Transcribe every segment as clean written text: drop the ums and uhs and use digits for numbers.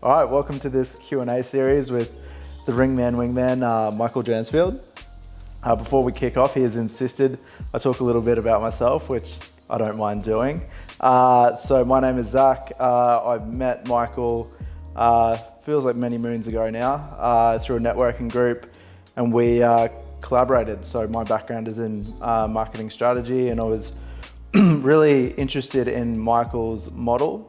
All right, welcome to this Q&A series with the Ringman Wingman, Michael Dransfield. Before we kick off, he has insisted I talk a little bit about myself, which I don't mind doing. So my name is Zach. I met Michael, feels like many moons ago now, through a networking group, and we collaborated. So my background is in marketing strategy, and I was really interested in Michael's model.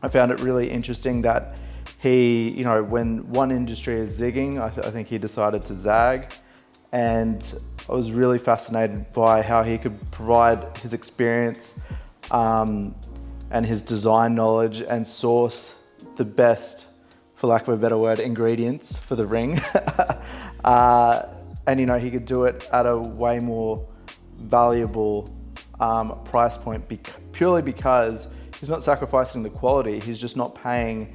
I found it really interesting that he, when one industry is zigging, I think he decided to zag. And I was really fascinated by how he could provide his experience and his design knowledge and source the best, for lack of a better word, ingredients for the ring. And he could do it at a way more valuable price point purely because he's not sacrificing the quality. He's just not paying,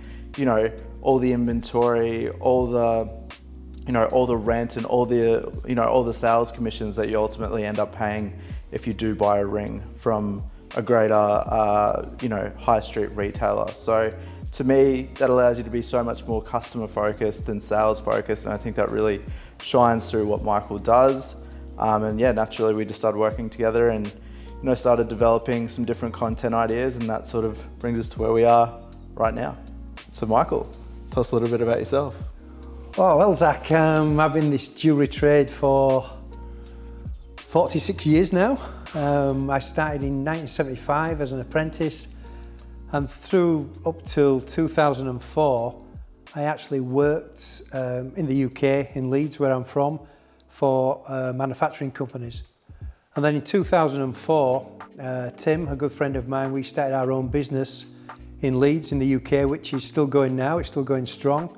all the inventory, all the rent and all the sales commissions that you ultimately end up paying if you do buy a ring from a greater, high street retailer. So to me, that allows you to be so much more customer focused than sales focused. And I think that really shines through what Michael does. And yeah, naturally we just started working together and started developing some different content ideas, and that sort of brings us to where we are right now. So Michael, tell us a little bit about yourself. Oh, well, Zach, I've been in this jewellery trade for 46 years now. I started in 1975 as an apprentice, and through up till 2004, I actually worked in the UK, in Leeds, where I'm from, for manufacturing companies. And then in 2004, Tim, a good friend of mine, we started our own business in Leeds in the UK, which is still going now, it's still going strong.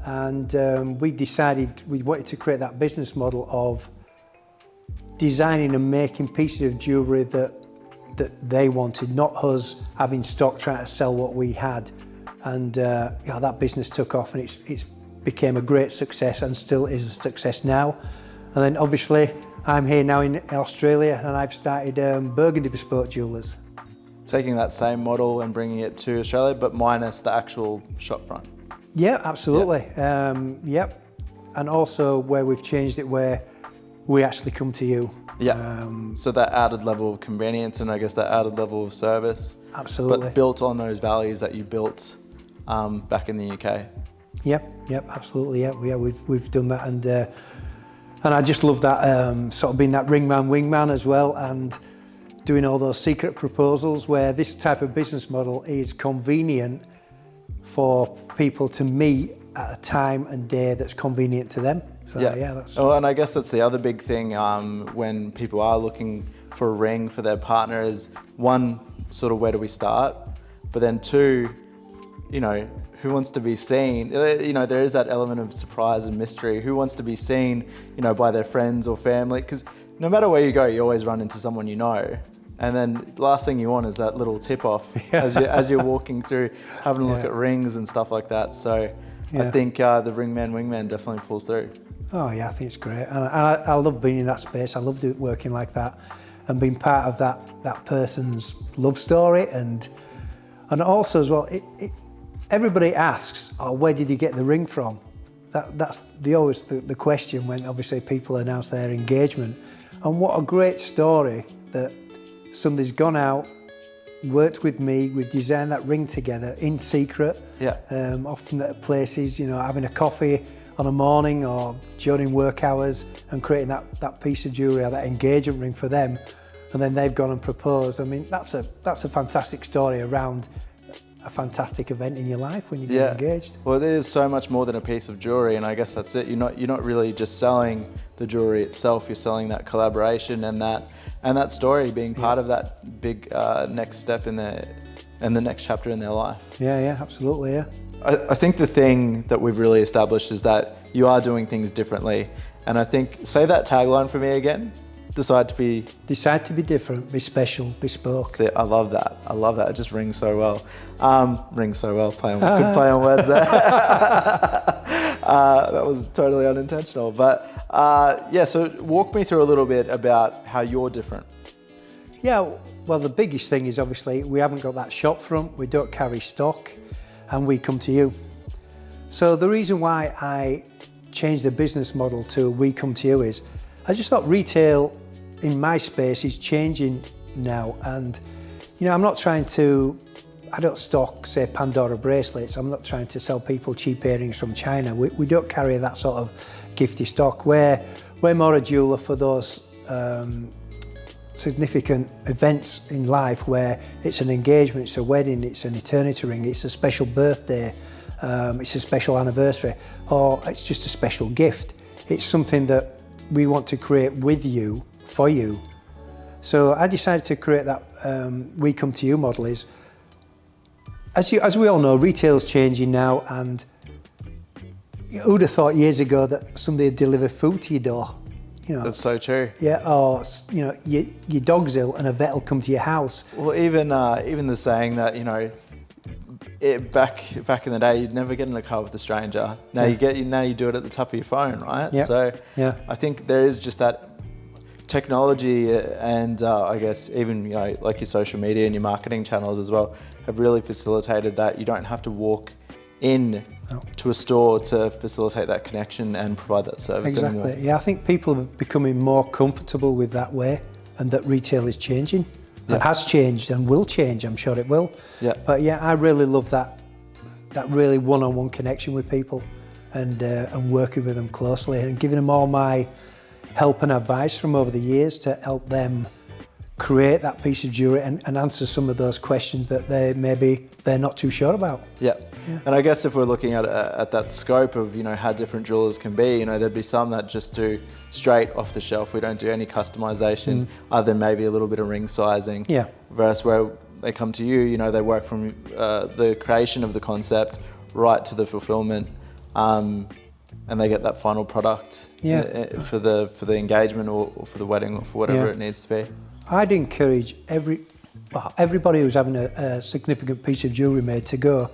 And we decided we wanted to create that business model of designing and making pieces of jewellery that they wanted, not us having stock trying to sell what we had. And that business took off, and it's became a great success and still is a success now. And then obviously I'm here now in Australia, and I've started Burgundy Bespoke Jewellers. Taking that same model and bringing it to Australia, but minus the actual shop front. Yeah, absolutely. Yep. And also where we've changed it, where we actually come to you. Yeah. So that added level of convenience, and I guess that added level of service. Absolutely. But built on those values that you built back in the UK. Yep, absolutely. Yeah, we've done that, and I just love that sort of being that Ringman Wingman as well, and doing all those secret proposals where this type of business model is convenient for people to meet at a time and day that's convenient to them. So yeah, that's. Oh, and I guess that's the other big thing when people are looking for a ring for their partner is, one, sort of where do we start? But then two, who wants to be seen? There is that element of surprise and mystery. Who wants to be seen, by their friends or family? Because no matter where you go, you always run into someone you know. And then the last thing you want is that little tip off as you're walking through, having a look at rings and stuff like that. So I think the Ringman Wingman definitely pulls through. Oh yeah, I think it's great. And I love being in that space. I love working like that and being part of that person's love story. And also as well, everybody asks, where did you get the ring from? That's always the question when obviously people announce their engagement. And what a great story that somebody's gone out, worked with me, we've designed that ring together in secret. Yeah. Often at places, having a coffee on a morning or during work hours, and creating that piece of jewellery or that engagement ring for them. And then they've gone and proposed. I mean, that's a fantastic story around a fantastic event in your life when you get engaged. Well, it is so much more than a piece of jewelry, and I guess that's it. You're not really just selling the jewelry itself. You're selling that collaboration and that story, being part of that big next step in the next chapter in their life. Yeah, absolutely. Yeah. I think the thing that we've really established is that you are doing things differently, and I think, say that tagline for me again. Decide to be different, be special, bespoke. See, I love that. It just rings so well. Good play on words there. That was totally unintentional. But so walk me through a little bit about how you're different. Yeah, well, the biggest thing is obviously we haven't got that shop front. We don't carry stock. and we come to you. So the reason why I changed the business model to we come to you is I just thought retail in my space is changing now, and you know, I'm not trying to, I don't stock, say, Pandora bracelets. I'm not trying to sell people cheap earrings from China. We don't carry that sort of gifty stock. We're more a jeweller for those significant events in life where it's an engagement, it's a wedding, it's an eternity ring, it's a special birthday, it's a special anniversary, or it's just a special gift. It's something that we want to create with you, for you. So I decided to create that we come to you model. Is as we all know, retail's changing now, and who'd have thought years ago that somebody would deliver food to your door? You know, that's so true. Yeah, or you know, your dog's ill and a vet will come to your house. Well, even the saying that, you know, back in the day, you'd never get in a car with a stranger. Now you do it at the top of your phone, right? Yeah. So yeah, I think there is just that technology, and I guess even, you know, like your social media and your marketing channels as well have really facilitated that. You don't have to walk in to a store to facilitate that connection and provide that service anymore. Exactly. Yeah, I think people are becoming more comfortable with that way, and that retail is changing. It has changed and will change, I'm sure it will. Yeah. But yeah, I really love that really one-on-one connection with people, and working with them closely and giving them all my help and advice from over the years to help them create that piece of jewelry and answer some of those questions that they're not too sure about. Yeah. And I guess if we're looking at that scope of, you know, how different jewelers can be, you know, there'd be some that just do straight off the shelf. We don't do any customization other than maybe a little bit of ring sizing. Yeah. Versus where they come to you, you know, they work from the creation of the concept right to the fulfillment, and they get that final product for the engagement or for the wedding or for whatever it needs to be. I'd encourage everybody who's having a significant piece of jewellery made to go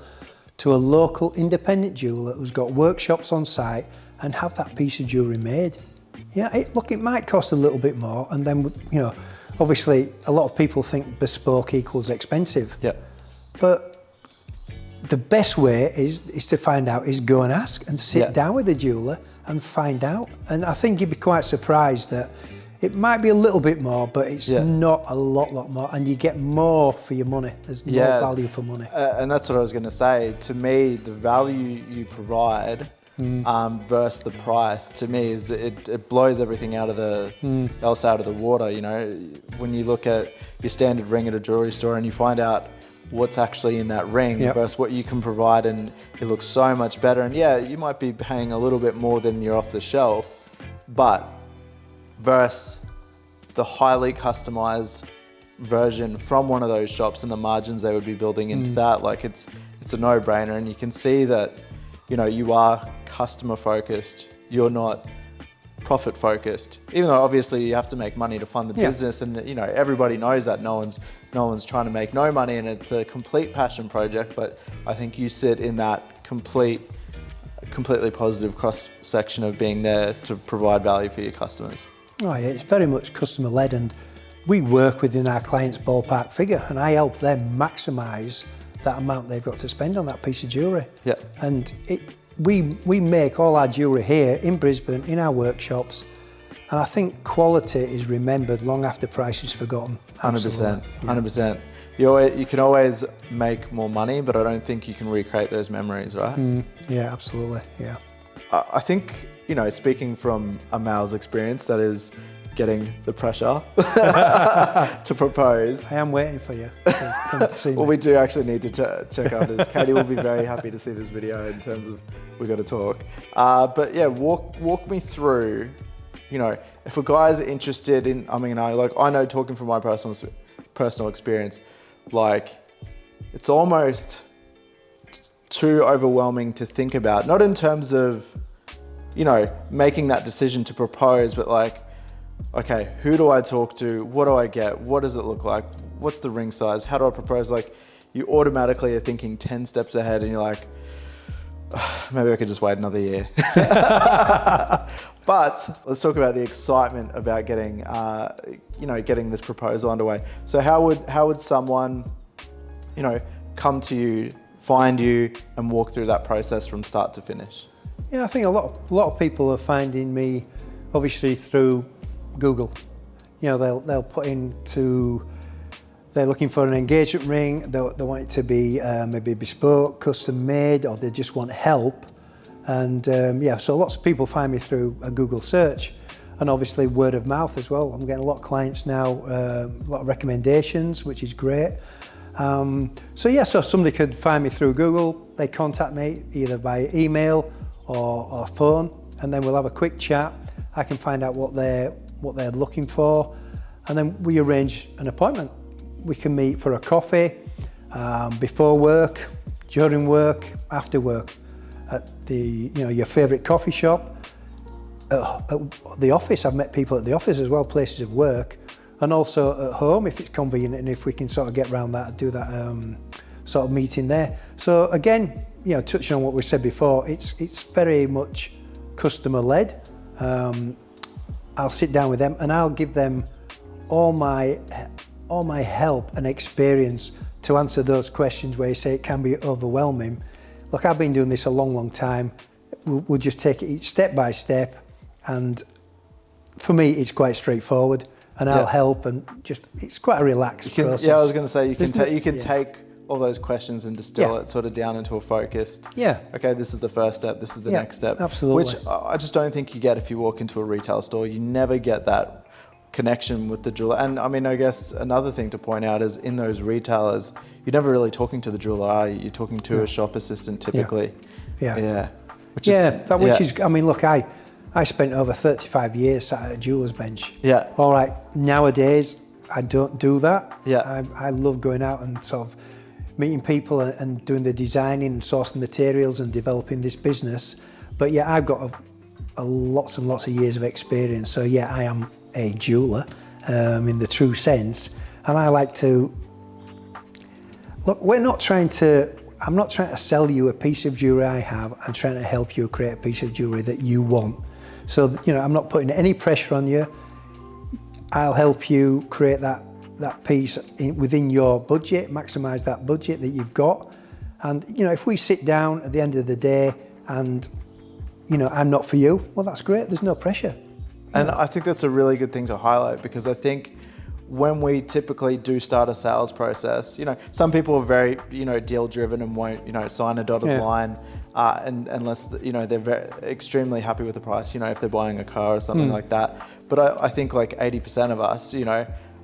to a local independent jeweller who's got workshops on site and have that piece of jewellery made. Yeah, it might cost a little bit more, and then, you know, obviously a lot of people think bespoke equals expensive. Yeah. But the best way is to find out, is go and ask and sit down with the jeweller and find out. And I think you'd be quite surprised that it might be a little bit more, but it's not a lot more, and you get more for your money. There's more value for money. And that's what I was going to say. To me, the value you provide versus the price, to me, is it blows everything out of the water. You know, when you look at your standard ring at a jewelry store and you find out what's actually in that ring versus what you can provide, and it looks so much better. And yeah, you might be paying a little bit more than you're off the shelf, but versus the highly customized version from one of those shops and the margins they would be building into that, like it's a no-brainer. And you can see that, you know, you are customer focused, you're not profit focused, even though obviously you have to make money to fund the business, and you know, everybody knows that no one's trying to make no money, and it's a complete passion project. But I think you sit in that completely positive cross section of being there to provide value for your customers. Oh yeah, it's very much customer led, and we work within our client's ballpark figure, and I help them maximise that amount they've got to spend on that piece of jewellery. Yeah. And we make all our jewellery here in Brisbane in our workshops, and I think quality is remembered long after price is forgotten. 100%, 100%. You can always make more money, but I don't think you can recreate those memories, right? Yeah, absolutely. Yeah. I think, you know, speaking from a male's experience, that is getting the pressure to propose. I am waiting for you to come to see me. Well, we do actually need to check after this. Katie will be very happy to see this video in terms of we got to talk. But yeah, walk me through, you know, if a guy's interested in, I mean, I know talking from my personal experience, like it's almost too overwhelming to think about, not in terms of, you know, making that decision to propose, but like, okay, who do I talk to? What do I get? What does it look like? What's the ring size? How do I propose? Like, you automatically are thinking 10 steps ahead, and you're like, maybe I could just wait another year. But let's talk about the excitement about getting, you know, getting this proposal underway. So how would someone, you know, come to you find you and walk through that process from start to finish? Yeah, I think a lot of people are finding me obviously through Google. You know, they'll put into, they're looking for an engagement ring, they want it to be maybe bespoke, custom made, or they just want help. And yeah, so lots of people find me through a Google search, and obviously word of mouth as well. I'm getting a lot of clients now, a lot of recommendations, which is great. So yeah, so somebody could find me through Google, they contact me either by email or phone, and then we'll have a quick chat. I can find out what they're looking for, and then we arrange an appointment. We can meet for a coffee, before work, during work, after work, at your favourite coffee shop, at the office. I've met people at the office as well, places of work, and also at home if it's convenient, and if we can sort of get around that and do that sort of meeting there. So again, touching on what we said before, it's very much customer led. I'll sit down with them and I'll give them all my help and experience to answer those questions where you say it can be overwhelming. Look, I've been doing this a long time. We'll just take it each step by step, and for me it's quite straightforward, and I'll help, and it's quite a relaxed process. Yeah, I was going to say you can take all those questions and distill it sort of down into a focused. Yeah. Okay, this is the first step. This is the next step. Absolutely. Which I just don't think you get if you walk into a retail store. You never get that connection with the jeweler. And I mean, I guess another thing to point out is in those retailers, you're never really talking to the jeweler, are you? You're talking to a shop assistant typically. Yeah. Which is, I mean, look, I spent over 35 years sat at a jeweler's bench. Yeah. All right, nowadays, I don't do that. Yeah. I love going out and sort of meeting people and doing the designing and sourcing materials and developing this business. But yeah, I've got lots and lots of years of experience. So yeah, I am a jeweler in the true sense. And I like to, look, I'm not trying to sell you a piece of jewelry I have. I'm trying to help you create a piece of jewelry that you want. So, I'm not putting any pressure on you. I'll help you create that piece within your budget, maximize that budget that you've got. And, if we sit down at the end of the day and, I'm not for you, well, that's great. There's no pressure. And I think that's a really good thing to highlight, because I think when we typically do start a sales process, some people are very, deal driven and won't, sign a dotted line unless, they're extremely happy with the price, if they're buying a car or something like that. But I think like 80% of us,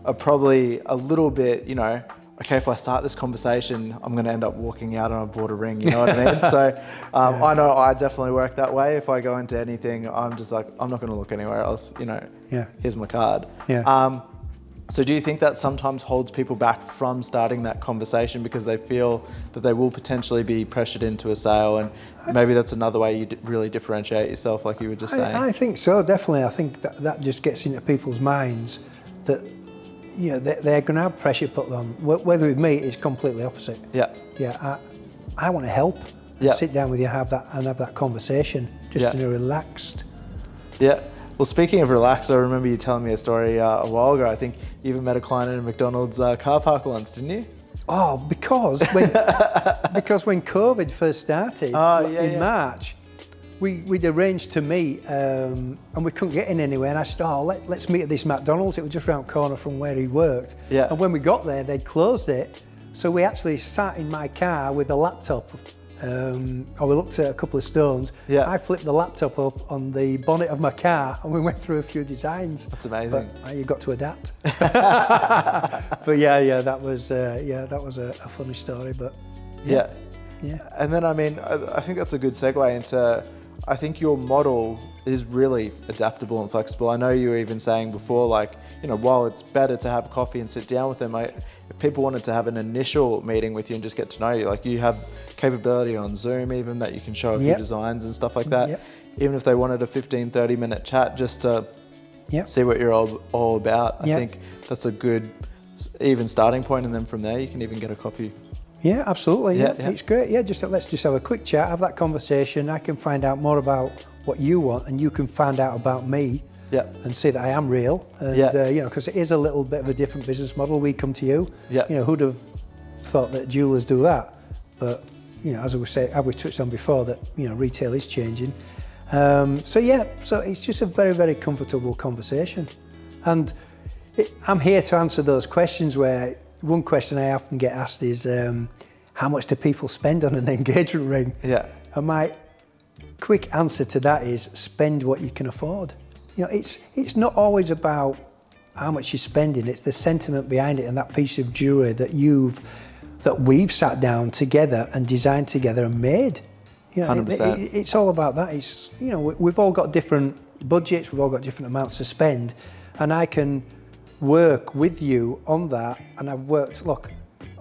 are probably a little bit, okay, if I start this conversation, I'm going to end up walking out and I've bought a ring, you know what I mean? So I know I definitely work that way. If I go into anything, I'm just like, I'm not going to look anywhere else, here's my card. Yeah. So do you think that sometimes holds people back from starting that conversation because they feel that they will potentially be pressured into a sale, and maybe that's another way you really differentiate yourself, like you were just saying? I think so, definitely. I think that just gets into people's minds that they're going to have pressure put on. Whether with me, it's completely opposite. Yeah. Yeah. I want to help. And sit down with you and have that conversation, just in a relaxed. Yeah. Well, speaking of relaxed, I remember you telling me a story a while ago. I think you even met a client in a McDonald's car park once, didn't you? Oh, because when COVID first started in March, we'd arranged to meet and we couldn't get in anywhere. And I said, let's meet at this McDonald's. It was just around the corner from where he worked. Yeah. And when we got there, they'd closed it. So we actually sat in my car with a laptop. We looked at a couple of stones. Yeah. I flipped the laptop up on the bonnet of my car and we went through a few designs. That's amazing. But you've got to adapt. But that was a funny story. But yeah. And then I think that's a good segue into, I think your model is really adaptable and flexible. I know you were even saying before, while it's better to have coffee and sit down with them, if people wanted to have an initial meeting with you and just get to know you, you have capability on Zoom even that you can show a few designs and stuff like that. Yep. Even if they wanted a 15-30 minute chat just to see what you're all about, I think that's a good even starting point, and then from there you can even get a coffee. Yeah, absolutely. Yeah. It's great. Yeah, let's just have a quick chat, have that conversation. I can find out more about what you want, and you can find out about me. Yeah. And see that I am real. And because it is a little bit of a different business model. We come to you. Yeah. Who'd have thought that jewelers do that? But you know, as we touched on before, that, you know, retail is changing. So it's just a very, very comfortable conversation. And I'm here to answer those questions, where one question I often get asked is, how much do people spend on an engagement ring? Yeah. And my quick answer to that is, spend what you can afford. You know, it's not always about how much you're spending, it's the sentiment behind it and that piece of jewellery that we've sat down together and designed together and made. You know, 100%. It's all about that. It's, you know, we've all got different budgets, we've all got different amounts to spend, and I can work with you on that. And I've worked, look,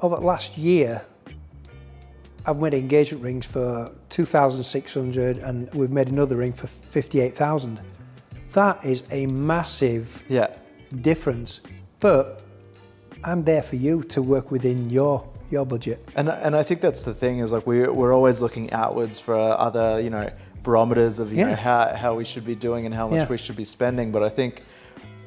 over the last year, I've made engagement rings for 2,600 and we've made another ring for 58,000. That is a massive difference, but I'm there for you to work within your budget. And I think that's the thing, is like we're always looking outwards for other, you know, barometers of, you know, how we should be doing and how much we should be spending. But I think,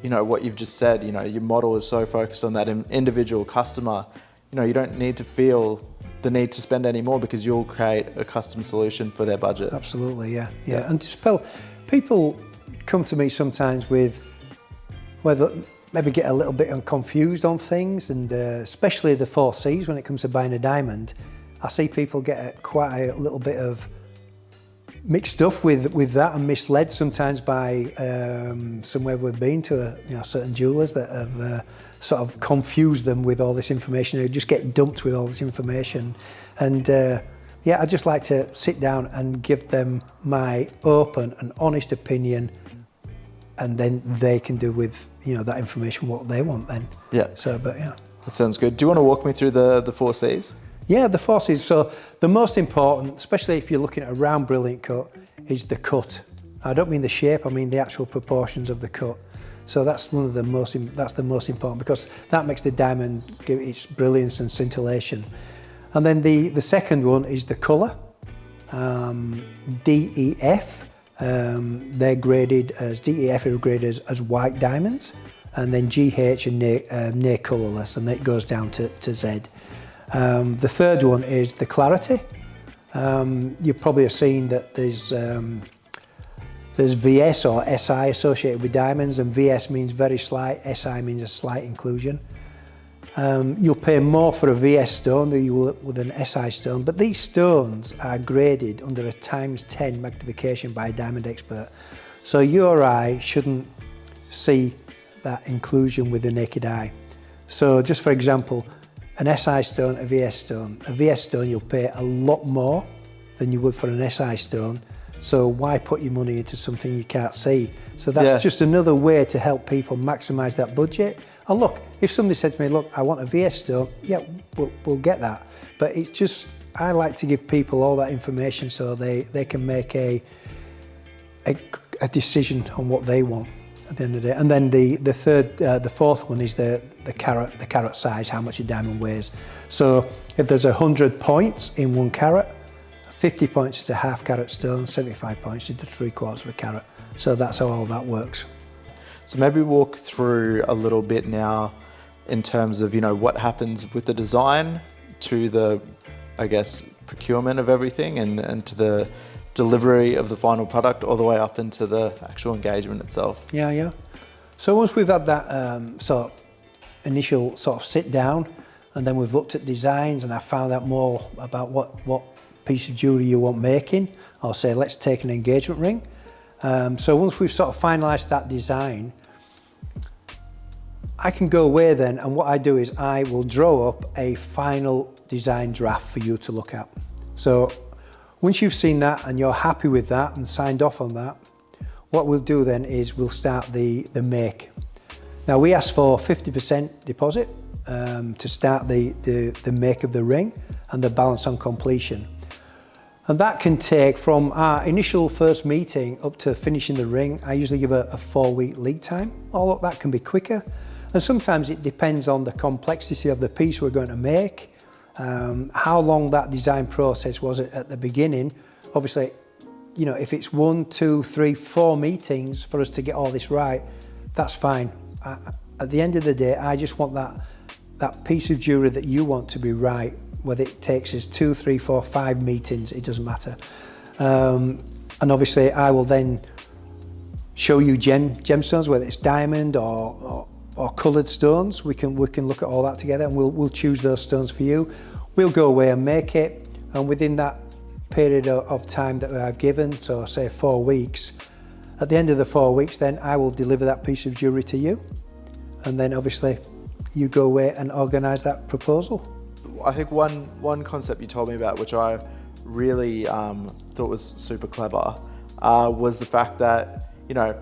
you know, what you've just said, you know, your model is so focused on that individual customer. You know, you don't need to feel the need to spend any more, because you'll create a custom solution for their budget. Absolutely, yeah. And people come to me sometimes with whether maybe get a little bit confused on things, and especially the 4 Cs when it comes to buying a diamond. I see people get quite a little bit of mixed up with that, and misled sometimes by somewhere we've been to, you know, certain jewellers that have sort of confused them with all this information. They just get dumped with all this information. And I just like to sit down and give them my open and honest opinion, and then they can do with, you know, that information what they want then. Yeah. So, but yeah. That sounds good. Do you want to walk me through the 4 Cs? Yeah, the 4 Cs. So the most important, especially if you're looking at a round brilliant cut, is the cut. I don't mean the shape, I mean the actual proportions of the cut. So that's the most important, because that makes the diamond give its brilliance and scintillation. And then the second one is the colour. DEF, they're graded as, DEF are graded as white diamonds, and then GH are near colourless, and it goes down to Z. The third one is the clarity. You probably have seen that there's VS or SI associated with diamonds, and VS means very slight, SI means a slight inclusion. You'll pay more for a VS stone than you will with an SI stone, but these stones are graded under a ×10 magnification by a diamond expert. So your eye shouldn't see that inclusion with the naked eye. So just for example, an SI stone, a VS stone you'll pay a lot more than you would for an SI stone. So why put your money into something you can't see? So that's just another way to help people maximise that budget. And look, if somebody said to me, look, I want a VS stone, yeah, we'll get that. But it's just, I like to give people all that information so they can make a decision on what they want at the end of the day. And then the fourth one is the carat size, how much a diamond weighs. So if there's 100 points in 1 carat, 50 points is a ½ carat stone, 75 points is the 3/4 of a carat. So that's how all that works. So maybe walk through a little bit now in terms of, you know, what happens with the design to the, I guess, procurement of everything, and to the delivery of the final product, all the way up into the actual engagement itself. Yeah. So once we've had that sort of initial sort of sit down, and then we've looked at designs, and I found out more about what piece of jewellery you want making, I'll say, let's take an engagement ring. So once we've sort of finalised that design, I can go away then, and what I do is I will draw up a final design draft for you to look at. So once you've seen that and you're happy with that and signed off on that, what we'll do then is we'll start the make. Now we ask for 50% deposit to start the make of the ring, and the balance on completion. And that can take from our initial first meeting up to finishing the ring. I usually give a 4-week lead time. Although that can be quicker. And sometimes it depends on the complexity of the piece we're going to make, how long that design process was at the beginning. Obviously, you know, if it's 1, 2, 3, 4 meetings for us to get all this right, that's fine. At the end of the day, I just want that piece of jewellery that you want to be right whether it takes us 2, 3, 4, 5 meetings, it doesn't matter. And obviously I will then show you gemstones, whether it's diamond or coloured stones. We can look at all that together, and we'll choose those stones for you. We'll go away and make it, and within that period of time that I've given, so say 4 weeks, at the end of the 4 weeks, then I will deliver that piece of jewellery to you, and then obviously you go away and organise that proposal. I think one concept you told me about, which I really thought was super clever, was the fact that, you know,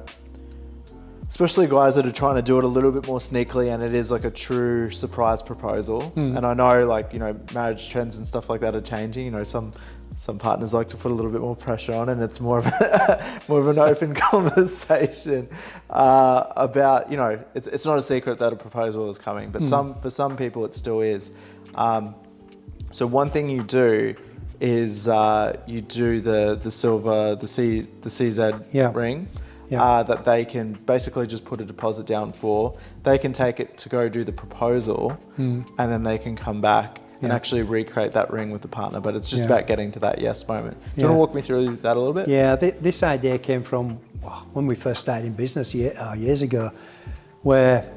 especially guys that are trying to do it a little bit more sneakily, and it is like a true surprise proposal. And I know, like, you know, marriage trends and stuff like that are changing. You know, some partners like to put a little bit more pressure on, and it's more of an open conversation about, you know, it's not a secret that a proposal is coming, but for some people it still is. So one thing you do is you do the silver, the CZ ring. That they can basically just put a deposit down for. They can take it to go do the proposal, and then they can come back and actually recreate that ring with the partner. But it's just about getting to that yes moment. Do you want to walk me through that a little bit? Yeah, this idea came from when we first started in business years ago, where,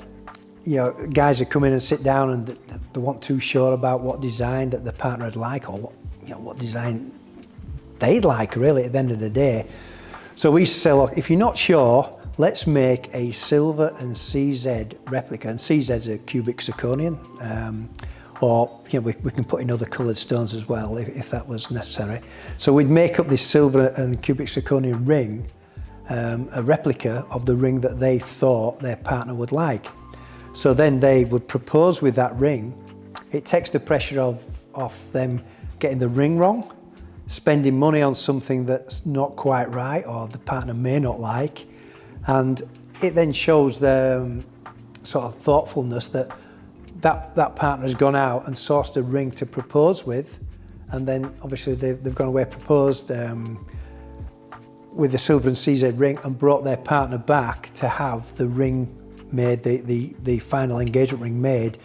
you know, guys would come in and sit down and they weren't too sure about what design that the partner would like, or what design they'd like, really, at the end of the day. So we used to say, look, if you're not sure, let's make a silver and CZ replica, and CZ's a cubic zirconian, or, you know, we can put in other coloured stones as well if that was necessary. So we'd make up this silver and cubic zirconian ring, a replica of the ring that they thought their partner would like. So then they would propose with that ring. It takes the pressure off them getting the ring wrong, spending money on something that's not quite right, or the partner may not like, and it then shows the sort of thoughtfulness that partner's gone out and sourced a ring to propose with, and then obviously they've gone away, proposed with the silver and CZ ring, and brought their partner back to have the ring made, the final engagement ring made,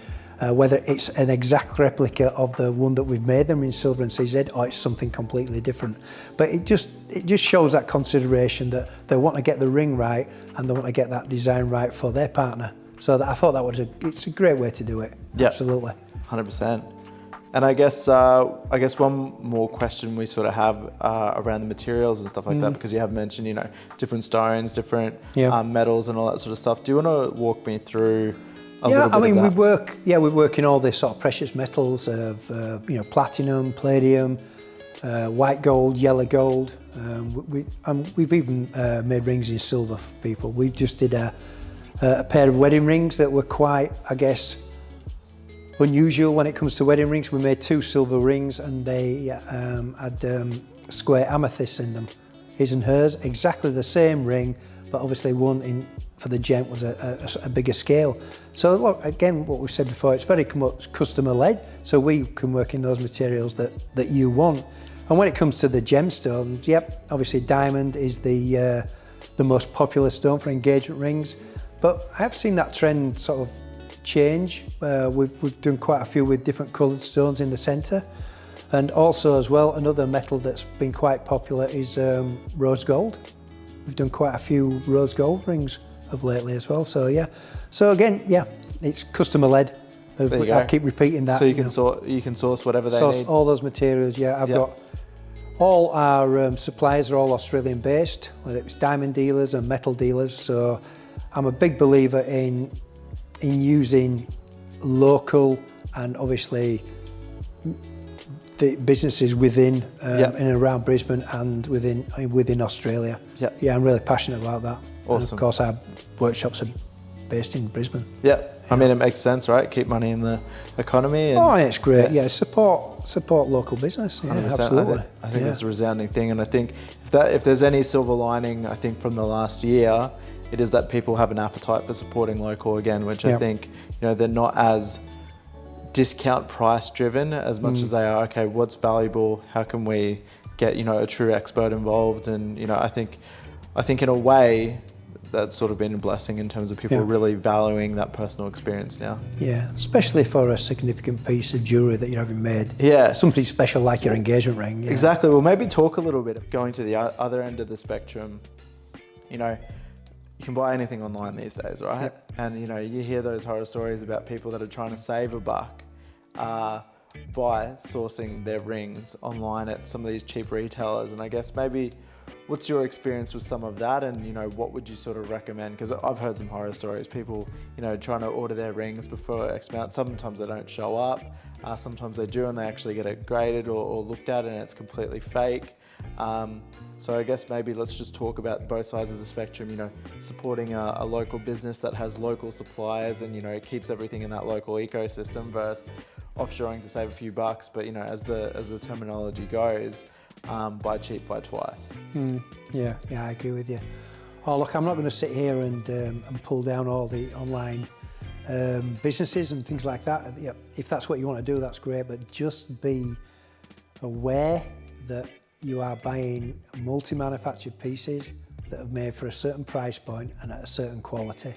whether it's an exact replica of the one that we've made them in silver and CZ, or it's something completely different. But it just shows that consideration, that they want to get the ring right, and they want to get that design right for their partner. So I thought that it's a great way to do it. Yeah, absolutely, 100%. And I guess one more question we sort of have around the materials and stuff like that, because you have mentioned, you know, different stones, different metals, and all that sort of stuff. Do you want to walk me through a little bit of that? we work in all this sort of precious metals of you know, platinum, palladium, white gold, yellow gold. We've even made rings in silver for people. We just did a pair of wedding rings that were quite, I guess, unusual when it comes to wedding rings. We made 2 silver rings, and they had square amethysts in them, his and hers, exactly the same ring, but obviously one for the gent was a bigger scale. So look, again, what we've said before, it's very much customer led, so we can work in those materials that you want. And when it comes to the gemstones, yep, obviously diamond is the most popular stone for engagement rings, but I have seen that trend sort of change. We've done quite a few with different coloured stones in the centre, and also as well, another metal that's been quite popular is rose gold. We've done quite a few rose gold rings of lately as well. So yeah, so again, yeah, it's customer led. I keep repeating that. So you can source whatever they need. All those materials. Yeah, I've got all our suppliers are all Australian based, whether it's diamond dealers and metal dealers. So I'm a big believer in using local, and obviously the businesses within and around Brisbane and within Australia. Yeah, I'm really passionate about that. Awesome. And of course, our workshops are based in Brisbane. Yeah, I mean, it makes sense, right? Keep money in the economy. And it's great. Yeah, support local business. Yeah, 100%. absolutely. I think that's a resounding thing, and I think if there's any silver lining, I think from the last year, it is that people have an appetite for supporting local again, which I think, you know, they're not as discount price driven as much as they are, okay, what's valuable? How can we get, you know, a true expert involved? And, you know, I think in a way, that's sort of been a blessing in terms of people Yeah. really valuing that personal experience now. Yeah, especially for a significant piece of jewellery that you're having made. Yeah. Something special like your engagement ring. Yeah. Exactly. Well, maybe talk a little bit of going to the other end of the spectrum. You know, you can buy anything online these days, right? Yep. And you know, you hear those horror stories about people that are trying to save a buck by sourcing their rings online at some of these cheap retailers. And I guess maybe what's your experience with some of that, and you know, what would you sort of recommend? Because I've heard some horror stories, people, you know, trying to order their rings before X amount. Sometimes they don't show up, sometimes they do and they actually get it graded or looked at and it's completely fake. So I guess maybe let's just talk about both sides of the spectrum, you know, supporting a local business that has local suppliers and, you know, it keeps everything in that local ecosystem versus offshoring to save a few bucks. But, you know, as the terminology goes, buy cheap, buy twice. Yeah, I agree with you. Oh, look, I'm not going to sit here and pull down all the online businesses and things like that. Yeah, if that's what you want to do, that's great, but just be aware that you are buying multi-manufactured pieces that are made for a certain price point and at a certain quality.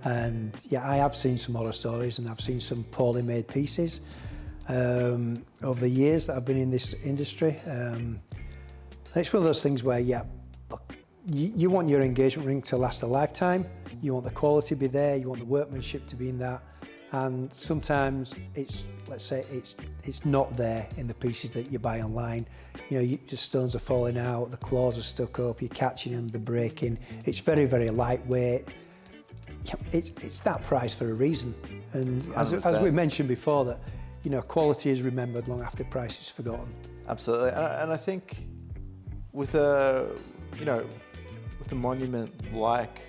And yeah, I have seen some horror stories and I've seen some poorly made pieces over the years that I've been in this industry. And it's one of those things where, yeah, look, you want your engagement ring to last a lifetime, you want the quality to be there, you want the workmanship to be in that, and sometimes it's, let's say, it's not there in the pieces that you buy online. You know, the stones are falling out, the claws are stuck up, you're catching them, they're breaking. It's very, very lightweight. It's that price for a reason. And as we mentioned before, that, you know, quality is remembered long after price is forgotten. Absolutely. And I think with a monument like,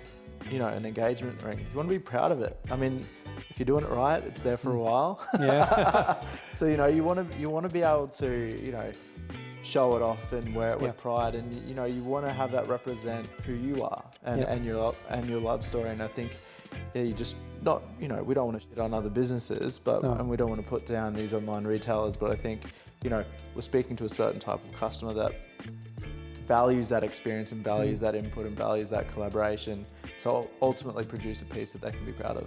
you know, an engagement ring, you want to be proud of it. I mean, if you're doing it right, it's there for a while. Yeah. So, you know, you want to be able to, you know, show it off and wear it with pride, and you know, you want to have that represent who you are and your love story. And I think, yeah, you just not, you know, we don't want to shit on other businesses, but and we don't want to put down these online retailers, but I think, you know, we're speaking to a certain type of customer that values that experience and values that input and values that collaboration to ultimately produce a piece that they can be proud of.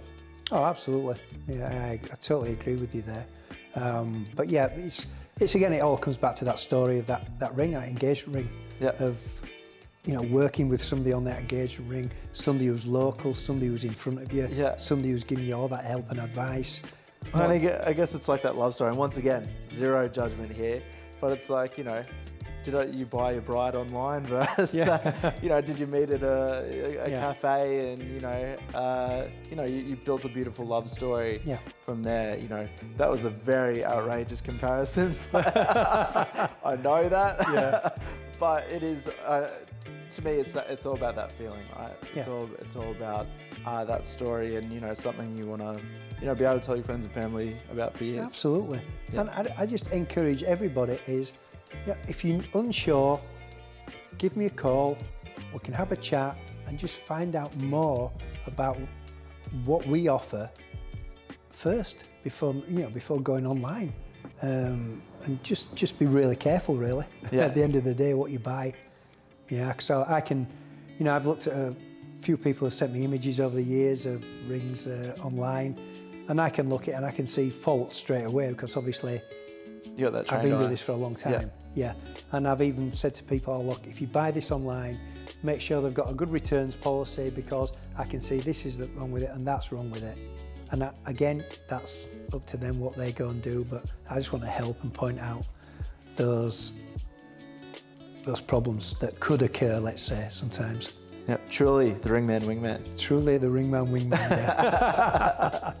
Oh, absolutely. Yeah, I totally agree with you there. But yeah, it's again, it all comes back to that story of that ring, that engagement ring, of, you know, working with somebody on that engagement ring, somebody who's local, somebody who's in front of you, somebody who's giving you all that help and advice. And I guess it's like that love story. And once again, zero judgment here, but it's like, you know, did you buy your bride online versus, you know, did you meet at a cafe and, you know, you built a beautiful love story from there. You know, that was a very outrageous comparison. I know that. Yeah. But it is, to me, it's all about that feeling, right? It's all about that story and, you know, something you want to, you know, be able to tell your friends and family about for years. Absolutely. Yeah. And I just encourage everybody is, if you're unsure, give me a call. We can have a chat and just find out more about what we offer first before going online. And just be really careful, really. At the end of the day, what you buy. Yeah. So I can, you know, I've looked at a few people have sent me images over the years of rings online, and I can look at it and I can see faults straight away because obviously I've been doing this for a long time. Yeah. And I've even said to people, oh, look, if you buy this online, make sure they've got a good returns policy because I can see this is wrong with it and that's wrong with it. And that, again, that's up to them what they go and do, but I just want to help and point out those problems that could occur, let's say, sometimes. Yep, truly the Ringman Wingman. Truly the Ringman Wingman, yeah.